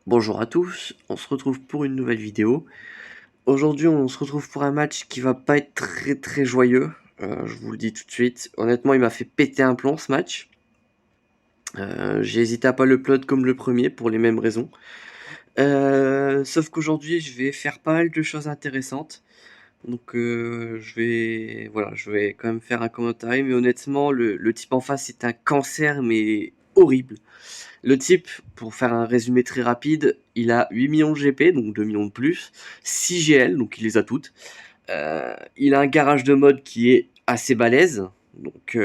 Bonjour à tous, on se retrouve pour une nouvelle vidéo. Aujourd'hui, on se retrouve pour un match qui va pas être très joyeux. Je vous le dis tout de suite. Honnêtement, il m'a fait péter un plomb ce match. J'ai hésité à pas le upload comme le premier pour les mêmes raisons. Sauf qu'aujourd'hui, je vais faire pas mal de choses intéressantes. Donc, je vais quand même faire un commentaire. Mais honnêtement, le type en face, c'est un cancer, mais horrible. Le type, pour faire un résumé très rapide, il a 8 millions de GP, donc 2 millions de plus, 6 GL, donc il les a toutes. Il a un garage de mode qui est assez balèze, donc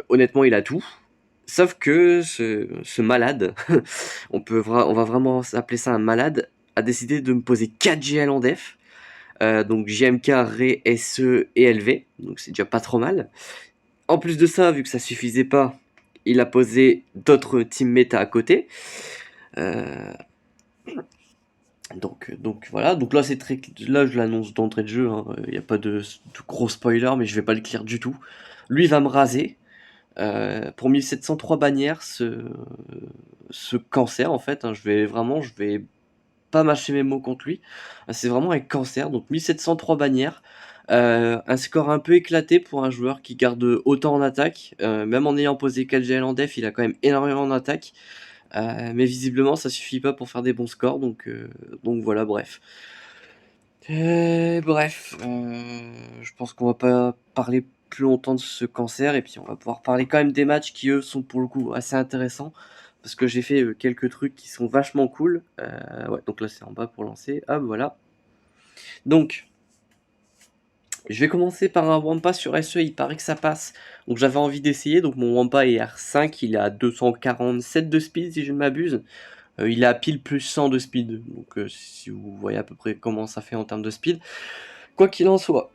honnêtement il a tout. Sauf que ce malade, on va vraiment appeler ça un malade, a décidé de me poser 4 GL en def. Donc JMK, Ré, SE et LV, donc c'est déjà pas trop mal. En plus de ça, vu que ça suffisait pas, il a posé d'autres team méta à côté. Euh, donc voilà, donc là c'est très, là je l'annonce d'entrée de jeu, il n'y a pas de gros spoiler, mais je vais pas le clear du tout. Lui il va me raser. Pour 1703 bannières, ce cancer en fait, je vais pas mâcher mes mots contre lui. C'est vraiment un cancer, donc 1703 bannières. Un score un peu éclaté pour un joueur qui garde autant en attaque, même en ayant posé 4 GL en def, il a quand même énormément en attaque. Mais visiblement, ça suffit pas pour faire des bons scores, donc voilà, bref. Je pense qu'on va pas parler plus longtemps de ce cancer, et puis on va pouvoir parler quand même des matchs qui, eux, sont pour le coup assez intéressants, parce que j'ai fait quelques trucs qui sont vachement cool. Ouais, donc là, c'est en bas pour lancer. Hop, voilà. Donc, je vais commencer par un Wampa sur SE, il paraît que ça passe. Donc j'avais envie d'essayer, donc mon Wampa est R5, il est à 247 de speed si je ne m'abuse. Il est à pile plus 100 de speed, donc si vous voyez à peu près comment ça fait en termes de speed. Quoi qu'il en soit,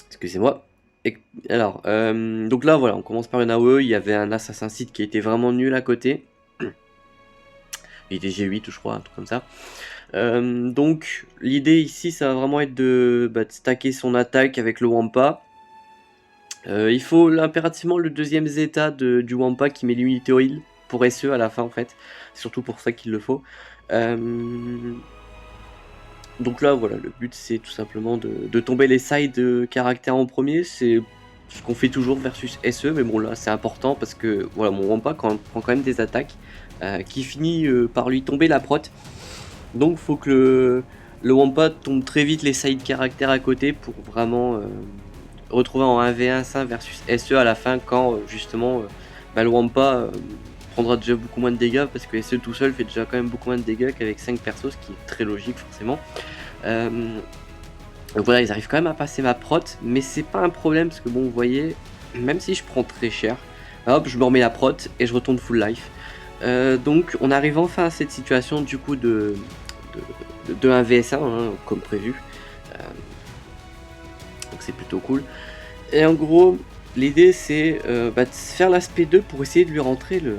excusez-moi. Alors, donc là voilà, on commence par une AOE, il y avait un Assassin's Creed qui était vraiment nul à côté. Il était G8 je crois, un truc comme ça. Donc l'idée ici ça va vraiment être de stacker son attaque avec le Wampa. Il faut impérativement le deuxième Zeta du Wampa qui met l'unité au heal pour SE à la fin en fait. C'est surtout pour ça qu'il le faut. Donc là voilà, le but c'est tout simplement de tomber les side caractères en premier. C'est ce qu'on fait toujours versus SE, mais bon là c'est important parce que voilà, mon Wampa prend quand même des attaques qui finit par lui tomber la prot. Donc faut que le Wampa tombe très vite les side caractères à côté pour vraiment retrouver en 1v1 5 versus SE à la fin quand justement le Wampa prendra déjà beaucoup moins de dégâts parce que SE tout seul fait déjà quand même beaucoup moins de dégâts qu'avec 5 persos, ce qui est très logique forcément. Donc voilà, ils arrivent quand même à passer ma prot, mais c'est pas un problème parce que bon, vous voyez, même si je prends très cher, hop, je me remets la prot et je retourne full life. Donc on arrive enfin à cette situation du coup de 1vs1 hein, comme prévu. Donc c'est plutôt cool. Et en gros, l'idée c'est de faire l'aspect 2 pour essayer de lui rentrer le.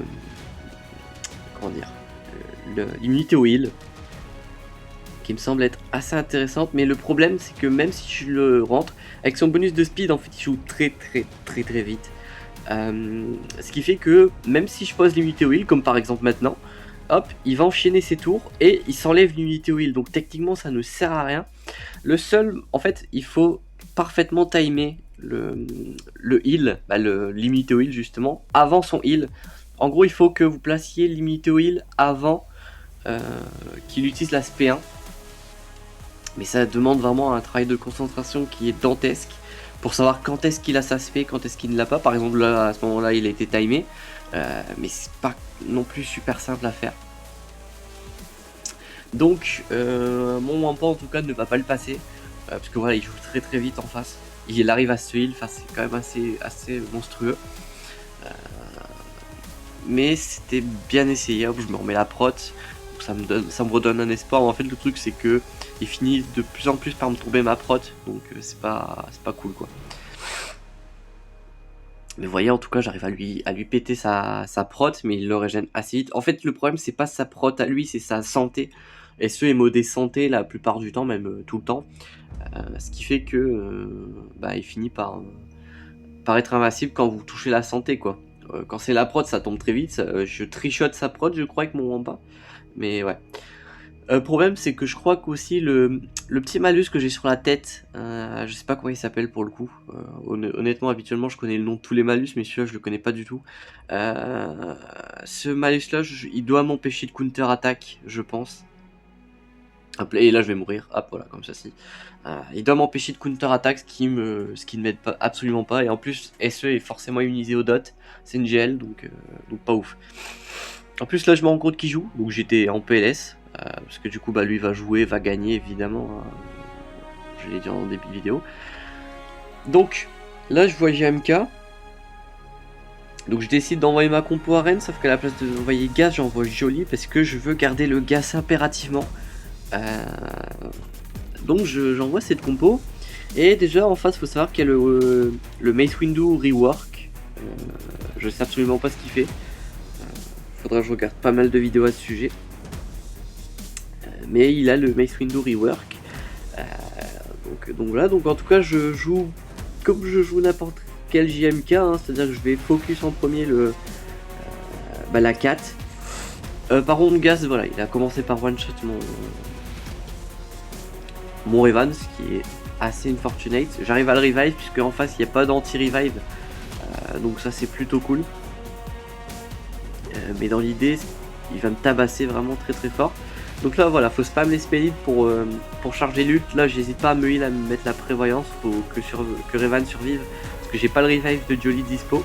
Comment dire, l'immunité au heal. Qui me semble être assez intéressante. Mais le problème c'est que même si je le rentre, avec son bonus de speed, en fait il joue très vite. Ce qui fait que même si je pose l'unité au heal, comme par exemple maintenant, hop, il va enchaîner ses tours et il s'enlève l'unité au heal. Donc techniquement ça ne sert à rien. Le seul, en fait, il faut parfaitement timer le heal, l'immunité au heal justement, avant son heal. En gros, il faut que vous placiez l'immunité au heal avant qu'il utilise l'aspect 1. Mais ça demande vraiment un travail de concentration qui est dantesque pour savoir quand est-ce qu'il a sa spé, quand est-ce qu'il ne l'a pas. Par exemple, là, à ce moment-là, il a été timé, mais c'est pas non plus super simple à faire. Donc, mon Wampa en tout cas ne va pas le passer, parce que voilà, il joue très vite en face. Il arrive à se heal, c'est quand même assez monstrueux. Mais c'était bien essayé, hop, je me remets la prot, ça me redonne un espoir. En fait, le truc c'est que il finit de plus en plus par me tomber ma prot, donc c'est pas cool quoi. Mais vous voyez, en tout cas, j'arrive à lui péter sa prot, mais il le régène assez vite. En fait, le problème, c'est pas sa prot à lui, c'est sa santé. SE est modé santé la plupart du temps, même tout le temps. Ce qui fait que il finit par être invincible quand vous touchez la santé, quoi. Quand c'est la prod, ça tombe très vite. Je trichote sa prod, je crois, avec mon Wampa. Mais ouais. Problème, c'est que je crois qu'aussi le petit malus que j'ai sur la tête, je sais pas comment il s'appelle pour le coup. Honnêtement, habituellement, je connais le nom de tous les malus, mais celui-là, je le connais pas du tout. Ce malus-là, il doit m'empêcher de counter-attaque, je pense. Hop, et là, je vais mourir. Hop, voilà, comme ça, si. Il doit m'empêcher de counter-attaque, ce qui ne m'aide pas, absolument pas. Et en plus, SE est forcément immunisé au dot. C'est une GL, donc pas ouf. En plus, là, je me rends compte qu'il joue, donc j'étais en PLS. Parce que du coup, bah, lui va jouer, va gagner, évidemment. Hein. Je l'ai dit en début de vidéo. Donc, là, je vois JMK. Donc, je décide d'envoyer ma compo à Rennes, sauf qu'à la place d'envoyer Gas, j'envoie Jolie, parce que je veux garder le Gas impérativement. Donc, j'envoie cette compo. Et déjà, en face, il faut savoir qu'il y a le Mace Windu rework. Je sais absolument pas ce qu'il fait. Faudra que je regarde pas mal de vidéos à ce sujet. Mais il a le Mace Windu rework. Donc voilà, donc en tout cas je joue comme je joue n'importe quel JMK, hein, c'est-à-dire que je vais focus en premier la 4. Par contre Gas, voilà, il a commencé par one shot mon Revan, ce qui est assez unfortunate. J'arrive à le revive puisque en face il n'y a pas d'anti-revive, donc ça c'est plutôt cool. Mais dans l'idée, il va me tabasser vraiment très très fort. Donc là voilà, faut spam les spellides pour charger l'ult. Là j'hésite pas à me heal, à me mettre la prévoyance, faut que Revan survive. Parce que j'ai pas le revive de Jolie dispo.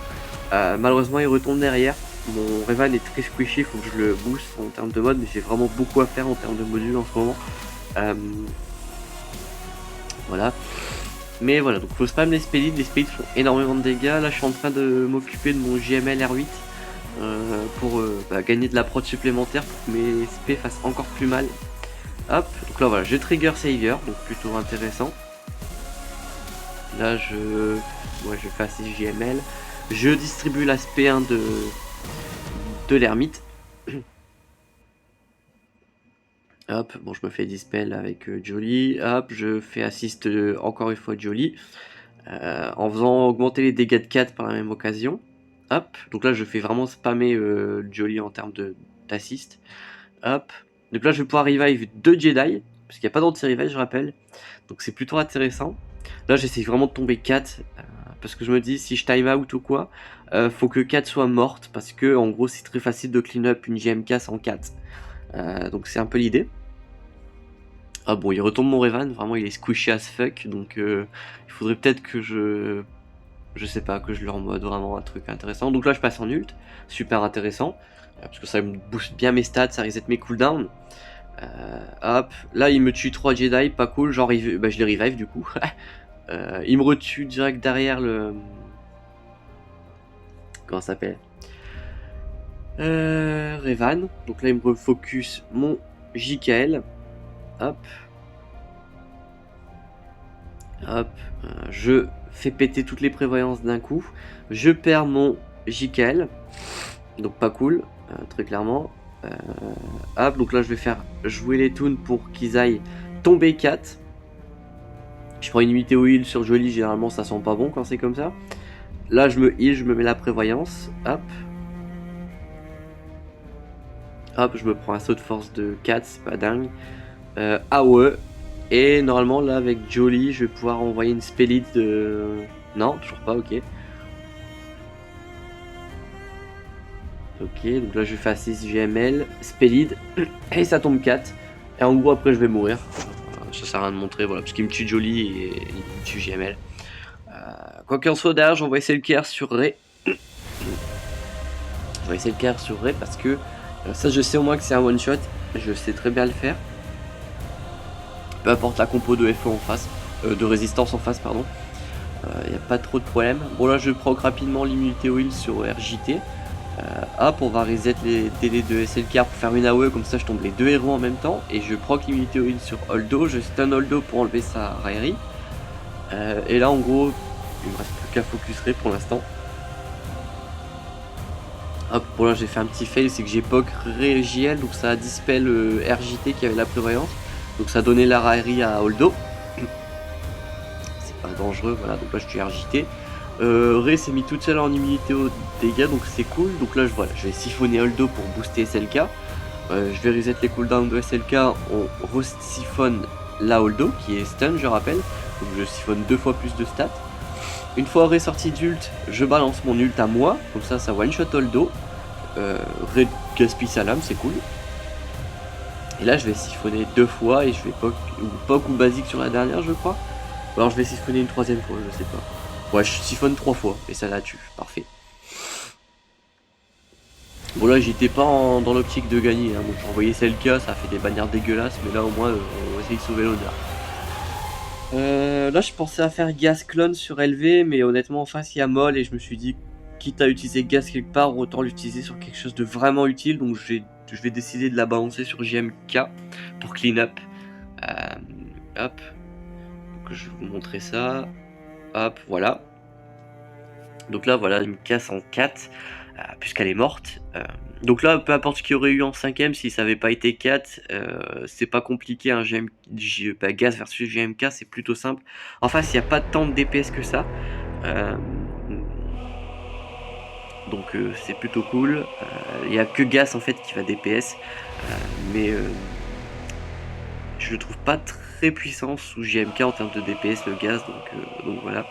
Malheureusement il retombe derrière. Mon Revan est très squishy, faut que je le booste en termes de mode, mais j'ai vraiment beaucoup à faire en termes de modules en ce moment. Voilà. Mais voilà, donc faut spam les spellides font énormément de dégâts. Là je suis en train de m'occuper de mon JML R8. Pour gagner de la prod supplémentaire pour que mes SP fassent encore plus mal. Hop, donc là voilà, je trigger Savior, donc plutôt intéressant. Là je fais assez JML. Je distribue l'aspect 1 de l'ermite. Hop, bon je me fais dispel avec Jolie. Hop, je fais assist encore une fois Jolie. En faisant augmenter les dégâts de 4 par la même occasion. Hop, donc là je fais vraiment spammer Jolie en termes d'assist. Hop, donc là je vais pouvoir revive 2 Jedi, parce qu'il n'y a pas d'anti-revive je rappelle. Donc c'est plutôt intéressant. Là j'essaie vraiment de tomber 4, parce que je me dis si je time out ou quoi, faut que 4 soit morte, parce que en gros c'est très facile de clean up une JMK sans 4. Donc c'est un peu l'idée. Ah bon, il retombe mon Revan, vraiment il est squishy as fuck, donc il faudrait peut-être que je sais pas, que je leur mode vraiment un truc intéressant. Donc là je passe en ult, super intéressant, parce que ça me booste bien mes stats, ça reset mes cooldowns. Hop, là il me tue 3 Jedi, pas cool, genre je les revive du coup. Il me retue direct derrière le... Comment ça s'appelle, Revan. Donc là il me refocus mon JKL. Hop. Hop, je fais péter toutes les prévoyances d'un coup. Je perds mon JKL. Donc pas cool, très clairement. Hop, donc là je vais faire jouer les toons pour qu'ils aillent tomber 4. Je prends une unité au heal sur Jolie, généralement ça sent pas bon quand c'est comme ça. Là je me heal, je me mets la prévoyance. Hop. Hop, je me prends un saut de force de 4, c'est pas dingue. AOE. Et normalement là avec Jolie je vais pouvoir envoyer une spellid de... Non, toujours pas, ok. Ok, donc là je fais assist GML, spellid, et ça tombe 4. Et en gros après je vais mourir. Ça sert à rien de montrer, voilà, parce qu'il me tue Jolie et il me tue GML. Quoi qu'il en soit, derrière j'envoie SLKR sur Ray. J'envoie SLKR sur Ray parce que ça je sais au moins que c'est un one shot. Je sais très bien le faire. Peu importe la compo de FE en face, de résistance en face, pardon. Il n'y a pas trop de problème. Bon là je proc rapidement l'immunité au heal sur RJT. Hop, on va reset les délais de SLK pour faire une AOE, comme ça je tombe les deux héros en même temps. Et je proc l'immunité au heal sur Holdo, je stun Holdo pour enlever sa raillerie. Et là en gros, il me reste plus qu'à focus Ray pour l'instant. Hop, bon là j'ai fait un petit fail, c'est que j'ai poc Ray JL, donc ça a dispel RJT qui avait la prévoyance. Donc ça a donné la raillerie à Holdo. C'est pas dangereux, voilà, donc là je tue RJT. Ré s'est mis toute seule en immunité aux dégâts, donc c'est cool. Donc là, voilà, je vais siphonner Holdo pour booster SLK. Je vais reset les cooldowns de SLK, on re-siphonne la Holdo qui est stun, je rappelle. Donc je siphonne 2 fois plus de stats. Une fois Ré sorti d'ult, je balance mon ult à moi, comme ça one shot Holdo. Ré gaspille sa lame, c'est cool. Et là je vais siphonner 2 fois et je vais poke ou basique sur la dernière, je crois. Ou alors je vais siphonner une 3ème fois, je sais pas. Ouais, je siphonne 3 fois et ça la tue, parfait. Bon là j'étais pas dans l'optique de gagner, hein. Donc j'ai envoyé Selka, ça a fait des bannières dégueulasses, mais là au moins on va essayer de sauver l'honneur. Là je pensais à faire Gas Clone sur LV, mais honnêtement en face il y a Moll et je me suis dit quitte à utiliser Gas quelque part, autant l'utiliser sur quelque chose de vraiment utile, donc je vais décider de la balancer sur JMK pour clean up. Hop, donc je vais vous montrer ça. Hop, voilà. Donc là voilà, il me casse en 4. Puisqu'elle est morte. Donc là, peu importe ce qu'il y aurait eu en 5ème, si ça n'avait pas été 4, c'est pas compliqué. Hein, Gas versus GMK, c'est plutôt simple. En face, il n'y a pas tant de DPS que ça. Donc c'est plutôt cool. Il n'y a que Gas en fait qui va DPS. Mais je le trouve pas très puissant sous GMK en termes de DPS, le Gas. Donc voilà.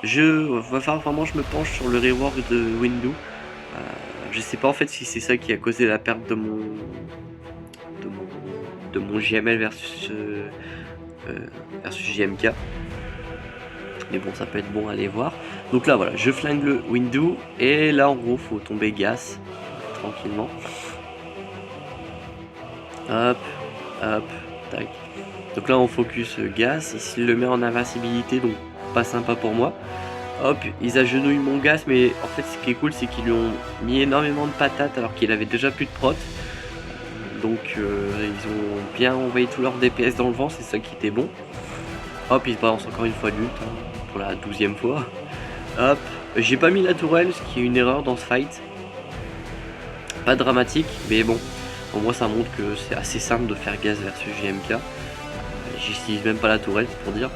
Va falloir vraiment que je me penche sur le rework de Windu. Je sais pas en fait si c'est ça qui a causé la perte de mon GML versus JMK. Mais bon, ça peut être bon à aller voir. Donc là voilà, je flingue le Windu et là en gros faut tomber Gas tranquillement. Hop, hop, tac. Donc là on focus Gas, il le met en invincibilité, donc pas sympa pour moi. Hop, ils agenouillent mon Gas, mais en fait ce qui est cool c'est qu'ils lui ont mis énormément de patates alors qu'il avait déjà plus de prot. Donc ils ont bien envoyé tout leur DPS dans le vent, c'est ça qui était bon. Hop, ils se balancent encore une fois d'ult, hein, pour la 12ème fois. Hop, j'ai pas mis la tourelle, ce qui est une erreur dans ce fight. Pas dramatique, mais bon, au moins ça montre que c'est assez simple de faire Gas versus GMK. J'utilise même pas la tourelle, c'est pour dire.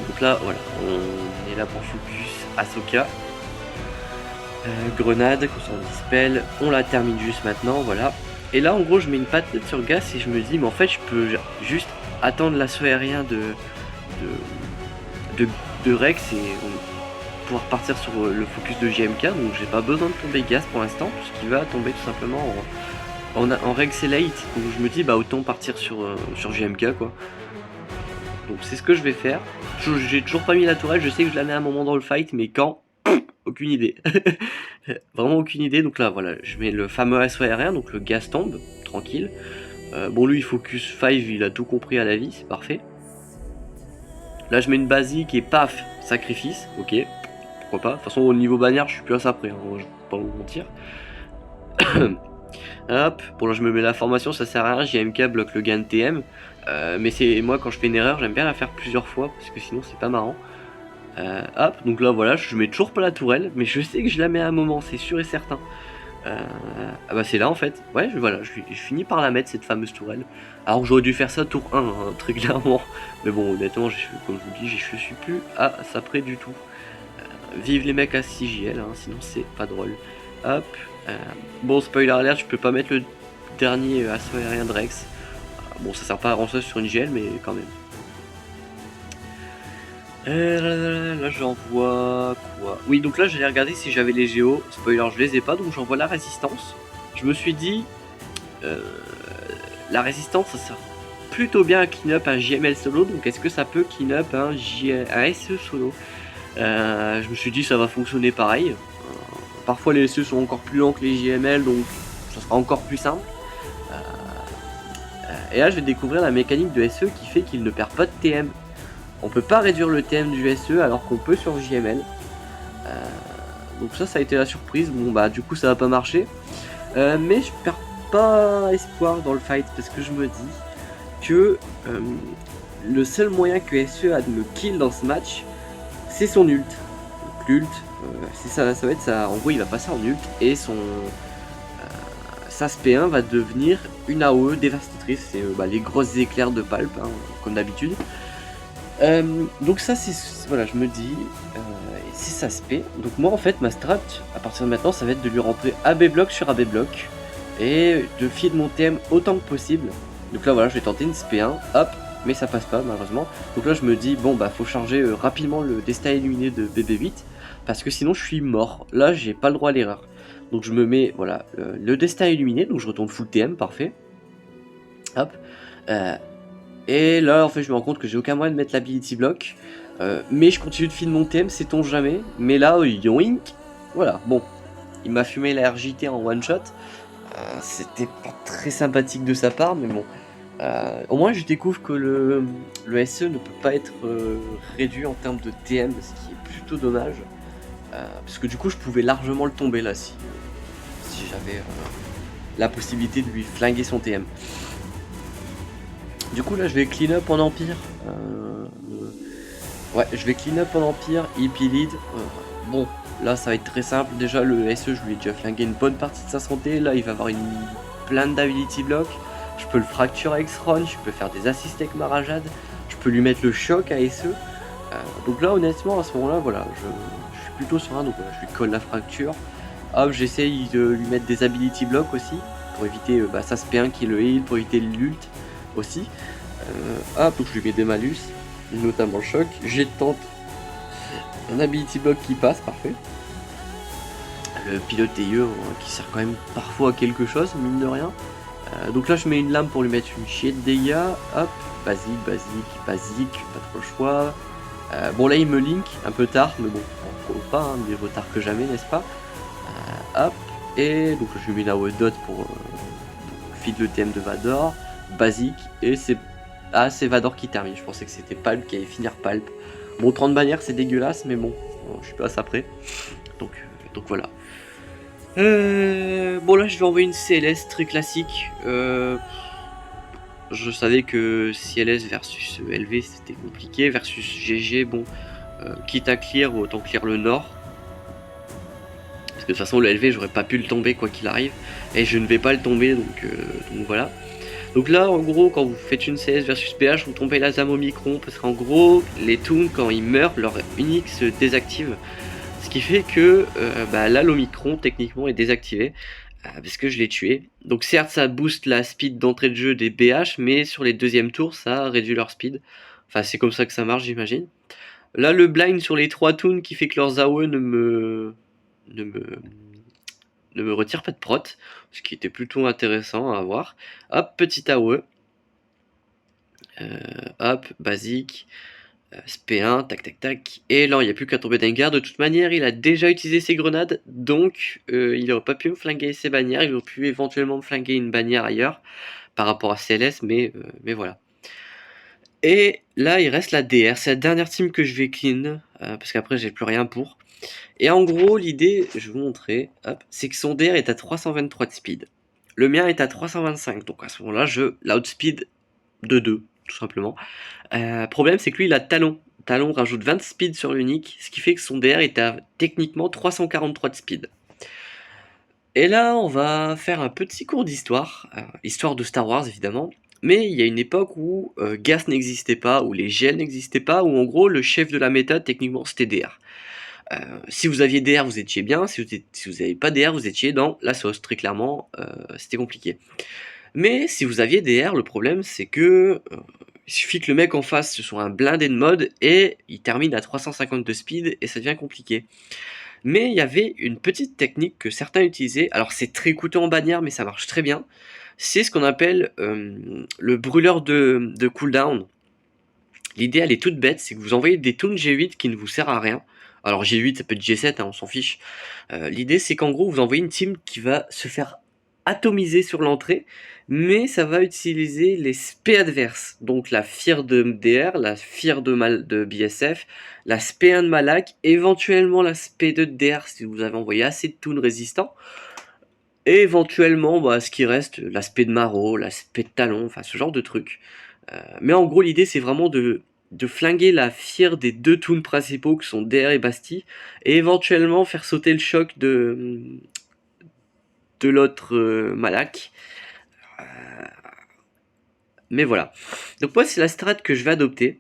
Donc là, voilà, on est là pour focus Ahsoka. Grenade, qu'on s'en dispel, on la termine juste maintenant, voilà. Et là, en gros, je mets une patate sur Gas et je me dis, mais en fait, je peux juste attendre l'assaut aérien de Rex et pouvoir partir sur le focus de GMK. Donc, j'ai pas besoin de tomber Gas pour l'instant, puisqu'il va tomber tout simplement en Rex et late. Donc, je me dis, bah, autant partir sur GMK, quoi. Donc, c'est ce que je vais faire. J'ai toujours pas mis la tourelle, je sais que je la mets à un moment dans le fight, mais quand? Aucune idée. Vraiment aucune idée. Donc là, voilà, je mets le fameux assaut aérien, donc le Gas tombe, tranquille. Bon, lui, il focus 5, il a tout compris à la vie, c'est parfait. Là, je mets une basique et paf, sacrifice, ok, pourquoi pas. De toute façon, au niveau bannière, je suis plus à ça près, hein, je vais pas vous mentir. Hop, bon là je me mets la formation, ça sert à rien, JMK bloque le gain de TM. Mais c'est moi, quand je fais une erreur, j'aime bien la faire plusieurs fois, parce que sinon c'est pas marrant. Hop, donc là voilà, je mets toujours pas la tourelle, mais je sais que je la mets à un moment, c'est sûr et certain. Ah bah c'est là en fait, ouais, voilà, je finis par la mettre cette fameuse tourelle. Alors j'aurais dû faire ça tour 1, hein, très clairement. Mais bon, honnêtement, comme je vous dis, je suis plus à ça près du tout. Vive les mecs à 6JL, hein, sinon c'est pas drôle. Hop, bon, spoiler alert, je peux pas mettre le dernier assaut aérien de Rex. Bon, ça sert pas à grand chose sur une GL, mais quand même. Là j'envoie quoi? Oui, donc là j'allais regarder si j'avais les géos. Spoiler, je les ai pas, donc j'envoie la résistance. Je me suis dit, la résistance ça sert plutôt bien à clean up un JML solo, donc est-ce que ça peut clean up un SE solo? Je me suis dit ça va fonctionner pareil. Parfois les SE sont encore plus lents que les JML, donc ça sera encore plus simple. Et là je vais découvrir la mécanique de SE qui fait qu'il ne perd pas de TM. On peut pas réduire le TM du SE alors qu'on peut sur JML. Donc ça a été la surprise. Bon bah du coup ça va pas marcher. Mais je perds pas espoir dans le fight parce que je me dis que le seul moyen que SE a de me kill dans ce match, c'est son ult. Donc l'ult, ça va être ça. En gros il va passer en ult et sa SP1 va devenir une AOE dévastatrice. C'est les grosses éclairs de palp, hein, comme d'habitude. Donc ça c'est voilà, je me dis, si ça se paie, donc moi en fait ma strat, à partir de maintenant, ça va être de lui rentrer AB bloc sur AB bloc et de feed mon TM autant que possible. Donc là voilà, je vais tenter une SP1, hop, mais ça passe pas malheureusement. Donc là je me dis, bon bah faut charger rapidement le destin illuminé de BB8, parce que sinon je suis mort. Là j'ai pas le droit à l'erreur. Donc je me mets, voilà, le destin illuminé, donc je retourne full TM, parfait. Hop. Et là, en fait, je me rends compte que j'ai aucun moyen de mettre l'ability block. Mais je continue de feed mon thème, sait-on jamais. Mais là, yoink. Voilà, bon. Il m'a fumé la RJT en one shot. C'était pas très sympathique de sa part, mais bon. Au moins, je découvre que le SE ne peut pas être réduit en termes de TM, ce qui est plutôt dommage. Parce que du coup, je pouvais largement le tomber là si j'avais la possibilité de lui flinguer son TM. Du coup là je vais clean up en empire. Ouais, je vais clean up en empire, EP lead. Bon, là ça va être très simple. Déjà le SE je lui ai déjà flingué une bonne partie de sa santé. Là il va avoir plein d'ability block. Je peux le fracture avec Sron, je peux faire des assists avec Marajad. Je peux lui mettre le choc à SE. Donc là honnêtement à ce moment là voilà, je suis plutôt serein. Donc voilà, je lui colle la fracture. Hop, j'essaye de lui mettre des ability block aussi. Pour éviter sa SP1 qui est le heal, pour éviter l'ult aussi. Hop, donc je lui mets des malus, notamment le choc. J'ai tente un ability block qui passe, parfait. Le pilote DE qui sert quand même parfois à quelque chose, mine de rien. Donc là je mets une lame pour lui mettre une chier de dégâts. Hop, basique, pas trop le choix. Bon là il me link un peu tard, mais bon, faut pas, hein, mieux vaut tard que jamais, n'est-ce pas. Hop, et donc je lui mets la dot pour feed le TM de Vador. Basique, et c'est Vador qui termine. Je pensais que c'était Palp qui allait finir Palp. Bon, 30 bannières c'est dégueulasse, mais bon, je suis pas après. Donc voilà. Bon là je vais envoyer une CLS très classique. Je savais que CLS versus LV c'était compliqué. Versus GG, bon, quitte à clear, autant clear le nord. Parce que de toute façon le LV j'aurais pas pu le tomber quoi qu'il arrive. Et je ne vais pas le tomber, donc voilà. Donc là, en gros, quand vous faites une CS versus PH, vous tombez la ZAM au micron, parce qu'en gros, les toons, quand ils meurent, leur unique se désactive. Ce qui fait que là, l'Omicron, techniquement, est désactivé, parce que je l'ai tué. Donc certes, ça booste la speed d'entrée de jeu des BH, mais sur les deuxièmes tours, ça réduit leur speed. Enfin, c'est comme ça que ça marche, j'imagine. Là, le blind sur les 3 toons qui fait que leurs AOE ne me retire pas de prot, ce qui était plutôt intéressant à voir. Hop, petit AOE. Hop, basique, SP1, tac tac tac, et là il n'y a plus qu'à tomber d'un garde. De toute manière il a déjà utilisé ses grenades, donc il n'aurait pas pu me flinguer ses bannières, il aurait pu éventuellement me flinguer une bannière ailleurs par rapport à CLS, mais voilà. Et là il reste la DR, c'est la dernière team que je vais clean, parce qu'après j'ai plus rien pour. Et en gros l'idée, je vais vous montrer, c'est que son DR est à 323 de speed. Le mien est à 325, donc à ce moment là je l'outspeed de 2, tout simplement. Problème, c'est que lui, il a Talon. Talon rajoute 20 de speed sur l'unique, ce qui fait que son DR est à techniquement 343 de speed. Et là, on va faire un petit cours d'histoire, histoire de Star Wars évidemment. Mais il y a une époque où Gas n'existait pas, où les GL n'existaient pas, où en gros le chef de la méthode techniquement c'était DR. Si vous aviez DR, vous étiez bien, si vous n'avez pas DR, vous étiez dans la sauce, très clairement, c'était compliqué. Mais si vous aviez DR, le problème c'est que il suffit que le mec en face ce soit un blindé de mode et il termine à 350 de speed et ça devient compliqué. Mais il y avait une petite technique que certains utilisaient, alors c'est très coûteux en bannière mais ça marche très bien, c'est ce qu'on appelle le brûleur de cooldown. L'idée elle est toute bête, c'est que vous envoyez des toons G8 qui ne vous sert à rien. Alors G8 ça peut être G7, hein, on s'en fiche. L'idée c'est qu'en gros vous envoyez une team qui va se faire atomiser sur l'entrée, mais ça va utiliser les spé adverses. Donc la FIR de MDR, la FIR de BSF, la SP1 de Malak, éventuellement la SP2 de DR si vous avez envoyé assez de toons résistants. Et éventuellement, ce qui reste, l'aspect de Maro, l'aspect de Talon, enfin ce genre de truc. Mais en gros, l'idée c'est vraiment de flinguer la FIR des deux toons principaux qui sont DR et Bastille, et éventuellement faire sauter le choc de l'autre Malak. Mais voilà. Donc moi c'est la strat que je vais adopter.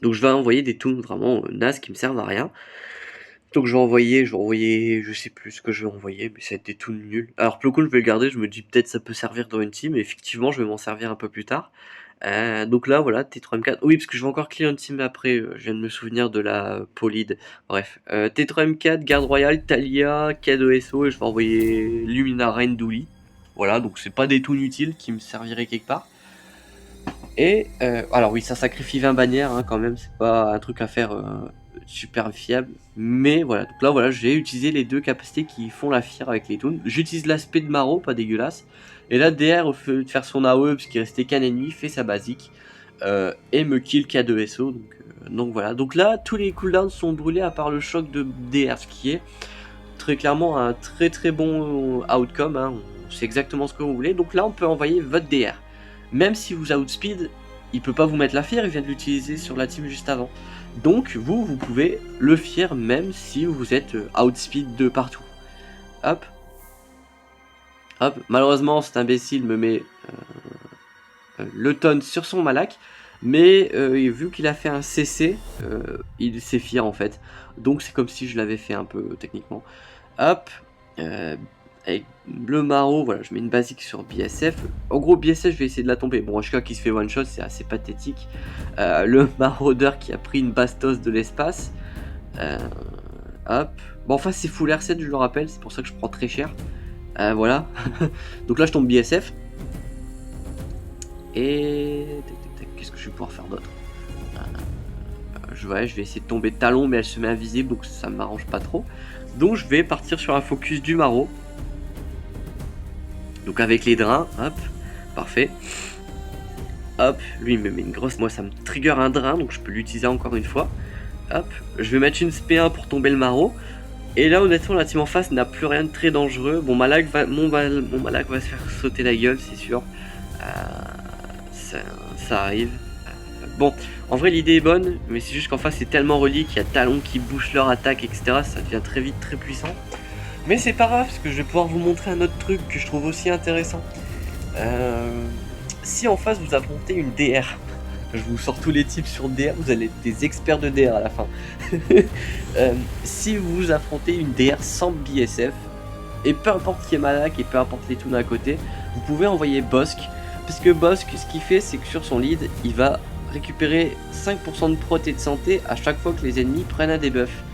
Donc je vais envoyer des toons vraiment nazes qui me servent à rien. Donc je vais envoyer, je sais plus ce que je vais envoyer, mais ça va être des toons nuls. Alors Plo Koon je vais le garder, je me dis peut-être ça peut servir dans une team, et effectivement je vais m'en servir un peu plus tard. Donc là voilà, T3M4, oui parce que je vais encore clear une team après, je viens de me souvenir de la Polyd, bref. T3M4, Garde Royale, Talia, K2SO, et je vais envoyer Lumina Rain Douli. Voilà, donc c'est pas des toons utiles qui me serviraient quelque part. Et alors oui, ça sacrifie 20 bannières quand même, c'est pas un truc à faire super fiable. Mais voilà, donc là voilà, j'ai utilisé les deux capacités qui font la fière avec les toons. J'utilise l'aspect de Maro, pas dégueulasse. Et là, DR, au fait de faire son AOE, parce qu'il restait qu'un ennemi, fait sa basique. Et me kill K2SO. Donc voilà, donc là, tous les cooldowns sont brûlés à part le choc de DR, ce qui est très clairement un très très bon outcome. On sait exactement ce que vous voulez. Donc là, on peut envoyer votre DR. Même si vous outspeed, il peut pas vous mettre la fière, il vient de l'utiliser sur la team juste avant. Donc vous pouvez le fier même si vous êtes outspeed de partout. Hop. Hop. Malheureusement cet imbécile me met le tonne sur son Malak. Mais vu qu'il a fait un CC, il s'est fier en fait. Donc c'est comme si je l'avais fait un peu techniquement. Hop. Avec le Maro, voilà, je mets une basique sur BSF. En gros, BSF, je vais essayer de la tomber. Bon, HK qui se fait one shot, c'est assez pathétique. Le Maraudeur qui a pris une bastos de l'espace. Hop. Bon, enfin, c'est full R7, je le rappelle, c'est pour ça que je prends très cher. Voilà. Donc là, je tombe BSF. Et. Qu'est-ce que je vais pouvoir faire d'autre? Je vais essayer de tomber Talon, mais elle se met invisible, donc ça m'arrange pas trop. Donc, je vais partir sur un focus du Maro. Donc avec les drains, hop, parfait. Hop, lui il me met une grosse, moi ça me trigger un drain, donc je peux l'utiliser encore une fois. Hop, je vais mettre une SP1 pour tomber le Maro. Et là honnêtement la team en face n'a plus rien de très dangereux. Bon, mon Malak va se faire sauter la gueule, c'est sûr. Ça arrive. Bon, en vrai l'idée est bonne, mais c'est juste qu'en face c'est tellement relié qu'il y a Talon qui bouche leur attaque, etc. Ça devient très vite très puissant. Mais c'est pas grave, parce que je vais pouvoir vous montrer un autre truc que je trouve aussi intéressant. Si en face vous affrontez une DR, je vous sors tous les tips sur DR, vous allez être des experts de DR à la fin. Si vous affrontez une DR sans BSF, et peu importe qui est Malak et peu importe les toons à côté, vous pouvez envoyer Bossk. Parce que Bossk, ce qu'il fait, c'est que sur son lead, il va récupérer 5% de prot et de santé à chaque fois que les ennemis prennent un debuff.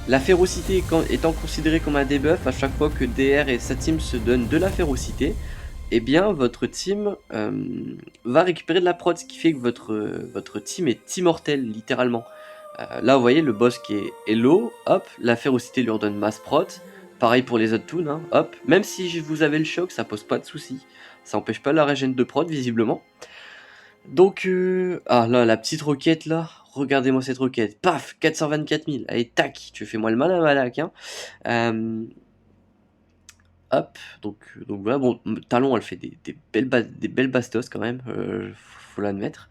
La férocité étant considérée comme un debuff, à chaque fois que DR et sa team se donnent de la férocité, eh bien votre team va récupérer de la prot, ce qui fait que votre team est immortel, littéralement. Là vous voyez le boss qui est low, hop, la férocité lui redonne masse prot, pareil pour les autres toons, hop, même si vous avez le choc, ça pose pas de soucis, ça empêche pas la régène de prot visiblement. Donc, ah là, la petite roquette là, regardez-moi cette roquette, paf, 424 000, allez tac, tu fais moi le malin Malak, hop, donc voilà, bon, Talon elle fait des belles bastos quand même, faut l'admettre.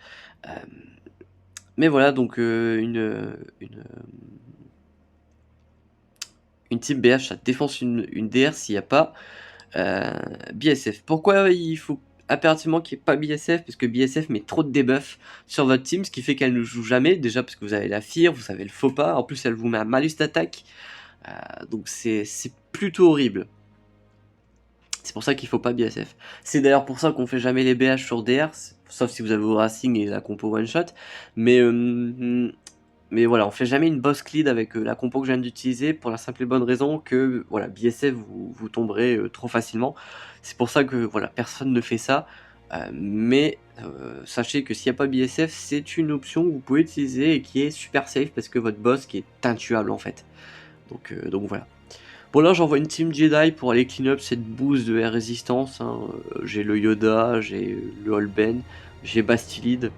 Mais voilà, donc une team BH, ça défonce une DR s'il n'y a pas BSF. Pourquoi il faut impérativement qu'il n'y ait pas BSF? Parce que BSF met trop de debuff sur votre team, ce qui fait qu'elle ne joue jamais. Déjà parce que vous avez la fear, vous avez le faux pas. En plus, elle vous met un malus d'attaque. Donc c'est plutôt horrible. C'est pour ça qu'il faut pas BSF. C'est d'ailleurs pour ça qu'on fait jamais les BH sur DR, sauf si vous avez vos Racing et la compo one shot. Mais voilà, on fait jamais une boss lead avec la compo que je viens d'utiliser pour la simple et bonne raison que voilà, BSF vous tomberez trop facilement. C'est pour ça que voilà, personne ne fait ça. Mais sachez que s'il n'y a pas BSF, c'est une option que vous pouvez utiliser et qui est super safe parce que votre boss qui est intuable en fait. Donc voilà. Bon là j'envoie une team Jedi pour aller clean up cette boost de air résistance. J'ai le Yoda, j'ai le Holben, j'ai Bastillide.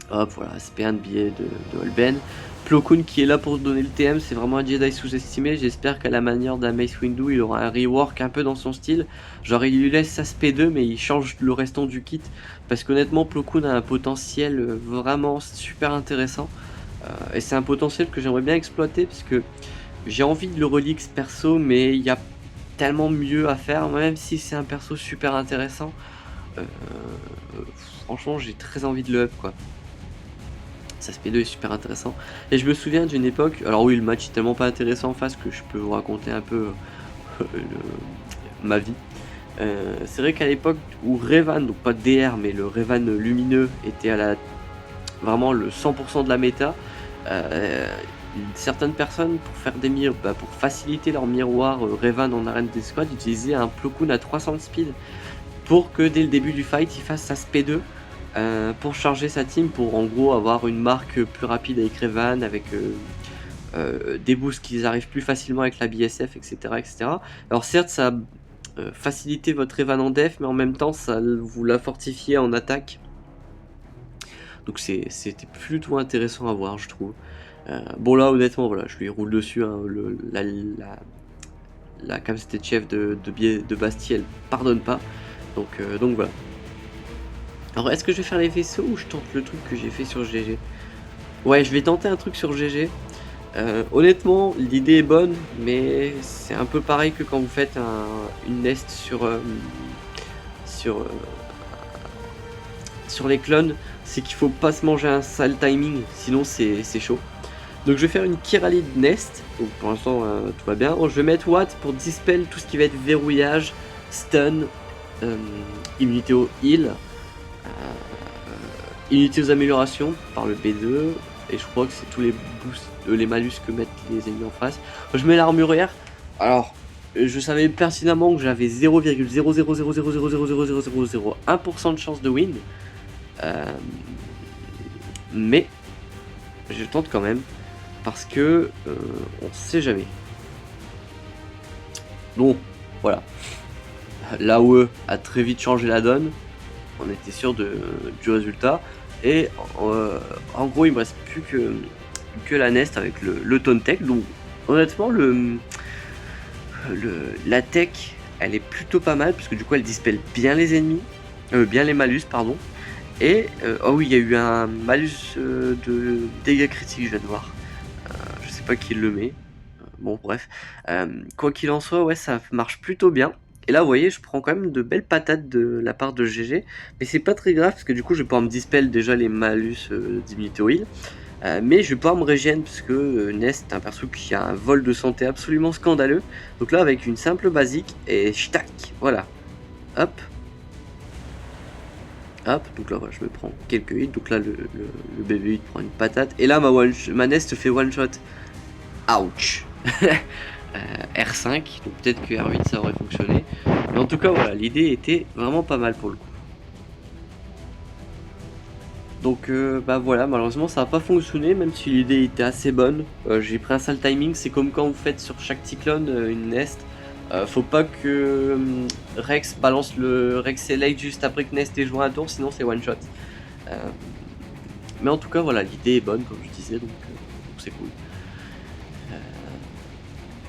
Hop voilà, SP1 de billet de Holben. Plo Koon qui est là pour donner le TM, c'est vraiment un Jedi sous-estimé. J'espère qu'à la manière d'un Mace Windu, il aura un rework un peu dans son style. Genre il lui laisse sa SP2 mais il change le restant du kit. Parce qu'honnêtement Plo Koon a un potentiel vraiment super intéressant. Et c'est un potentiel que j'aimerais bien exploiter parce que j'ai envie de le relix perso, mais il y a tellement mieux à faire, même si c'est un perso super intéressant. Franchement, j'ai très envie de le up, quoi. Ça SP2 est super intéressant. Et je me souviens d'une époque, alors oui, le match est tellement pas intéressant en face que je peux vous raconter un peu ma vie. C'est vrai qu'à l'époque où Revan, donc pas DR, mais le Revan lumineux était à la vraiment le 100% de la méta, certaines personnes pour faire des pour faciliter leur miroir Revan en arène des squads utilisaient un Plo Koon à 300 de speed pour que dès le début du fight il fasse sa SP2 pour charger sa team, pour en gros avoir une marque plus rapide avec Revan, avec des boosts qui arrivent plus facilement avec la BSF, etc. etc. Alors certes ça faciliter votre Revan en def, mais en même temps ça vous la fortifiait en attaque. Donc c'était plutôt intéressant à voir, je trouve. Bon là honnêtement voilà, je lui roule dessus, hein, la capacité de chef de Bastille elle pardonne pas. Donc voilà. Alors est-ce que je vais faire les vaisseaux ou je tente le truc que j'ai fait sur GG? Ouais, je vais tenter un truc sur GG. Honnêtement, l'idée est bonne, mais c'est un peu pareil que quand vous faites une nest sur les clones, c'est qu'il faut pas se manger un sale timing, sinon c'est chaud. Donc je vais faire une Kirali Nest, donc pour l'instant tout va bien. Je vais mettre Watt pour dispel tout ce qui va être verrouillage, stun, immunité au heal, immunité aux améliorations par le B2, et je crois que c'est tous les boosts, les malus que mettent les ennemis en face. Je mets l'armurière, alors je savais pertinemment que j'avais 0,00000000001% de chance de win, mais je tente quand même parce que on sait jamais. Donc voilà, l'AOE a très vite changé la donne, on était sûr du résultat, et en gros il me reste plus que la nest avec le taunt tech. Donc honnêtement la tech elle est plutôt pas mal parce que du coup elle dispelle bien les ennemis, bien les malus pardon. Et oh oui, il y a eu un malus de dégâts critiques, je viens de voir. Je sais pas qui le met. Bon, bref. Quoi qu'il en soit, ouais, ça marche plutôt bien. Et là, vous voyez, je prends quand même de belles patates de la part de GG. Mais c'est pas très grave parce que du coup, je vais pouvoir me dispel déjà les malus d'immunité au heal. Mais je vais pouvoir me régénérer parce que Nest est un perso qui a un vol de santé absolument scandaleux. Donc là, avec une simple basique et tac, voilà. Hop. Hop, donc là je me prends quelques hits, donc là le BB8 prend une patate, et là ma nest fait one shot. Ouch. R5, donc peut-être que R8 ça aurait fonctionné. Mais en tout cas voilà, l'idée était vraiment pas mal pour le coup. Donc bah voilà, malheureusement ça n'a pas fonctionné, même si l'idée était assez bonne. J'ai pris un sale timing, c'est comme quand vous faites sur chaque cyclone une nest. Faut pas que Rex balance le Rex Elite juste après que Nest ait joué un tour, sinon c'est one shot. Mais en tout cas voilà, l'idée est bonne comme je disais, donc c'est cool.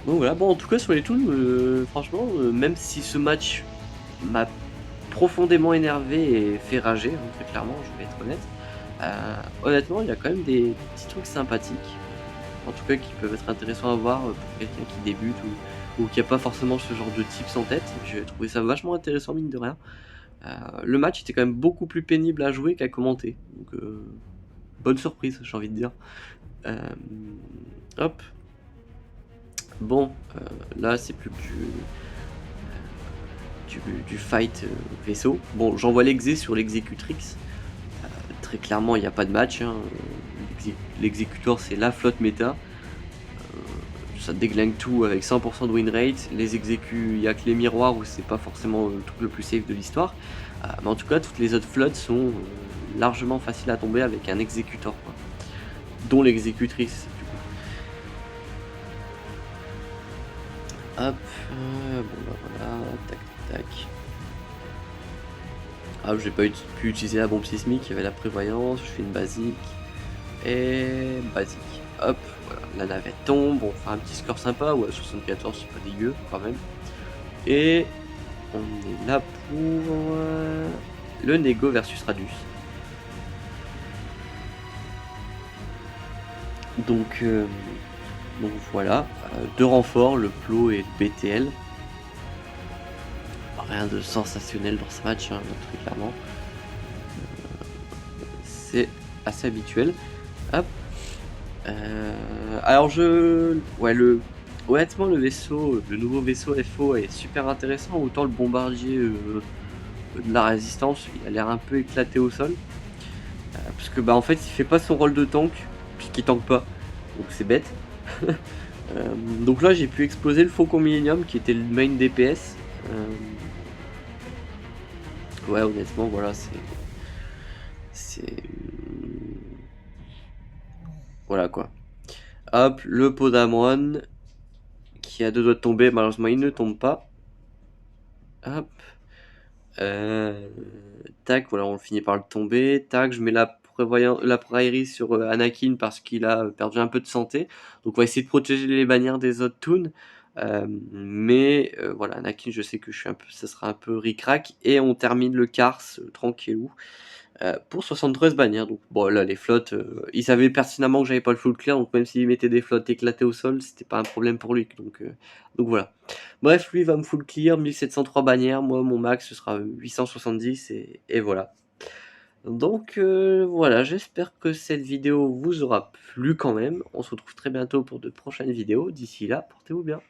Donc voilà, bon en tout cas sur les toons, franchement, même si ce match m'a profondément énervé et fait rager, hein, très clairement, je vais être honnête, honnêtement il y a quand même des petits trucs sympathiques, en tout cas qui peuvent être intéressants à voir pour quelqu'un qui débute ou qui n'a pas forcément ce genre de tips en tête. J'ai trouvé ça vachement intéressant mine de rien. Le match était quand même beaucoup plus pénible à jouer qu'à commenter, donc bonne surprise j'ai envie de dire. Hop. Bon, là c'est plus du fight vaisseau. Bon, j'envoie l'exé sur l'exécutrix. Très clairement il n'y a pas de match, hein. L'exécuteur c'est la flotte méta. Ça déglingue tout avec 100% de win rate. Les exécus, il n'y a que les miroirs où c'est pas forcément le truc le plus safe de l'histoire. Mais en tout cas, toutes les autres flottes sont largement faciles à tomber avec un exécuteur, quoi. Dont l'exécutrice, du coup. Hop, bon bah voilà, tac tac. Ah, j'ai pas pu utiliser la bombe sismique, il y avait la prévoyance, je fais une basique. Et basique. Hop, voilà, la navette tombe, on fait un petit score sympa, ouais, 74 c'est pas dégueu quand même. Et on est là pour le Nego versus Radius. Donc voilà, deux renforts, le Plo et le BTL. Rien de sensationnel dans ce match, hein, très clairement. C'est assez habituel. Hop. Alors ouais, honnêtement, le nouveau vaisseau FO est super intéressant. Autant le bombardier de la résistance, il a l'air un peu éclaté au sol. Parce que bah en fait il fait pas son rôle de tank, puisqu'il tank pas. Donc c'est bête. Donc là j'ai pu exploser le Faucon Millennium qui était le main DPS. Ouais, honnêtement voilà, c'est voilà quoi. Hop, le Podamon qui a deux doigts de tomber, malheureusement il ne tombe pas. Hop. Tac, voilà, on finit par le tomber. Tac, je mets la prairie sur Anakin parce qu'il a perdu un peu de santé. Donc on va essayer de protéger les bannières des autres toons. Voilà, Anakin, je sais que ça sera un peu ric-rac. Et on termine le Cars tranquillou. Pour 73 bannières. Donc bon là les flottes, il savait pertinemment que j'avais pas le full clear, donc même s'il mettait des flottes éclatées au sol, c'était pas un problème pour lui. Donc voilà. Bref, lui va me full clear, 1703 bannières, moi mon max ce sera 870 et voilà. Donc voilà, j'espère que cette vidéo vous aura plu quand même. On se retrouve très bientôt pour de prochaines vidéos. D'ici là, portez-vous bien.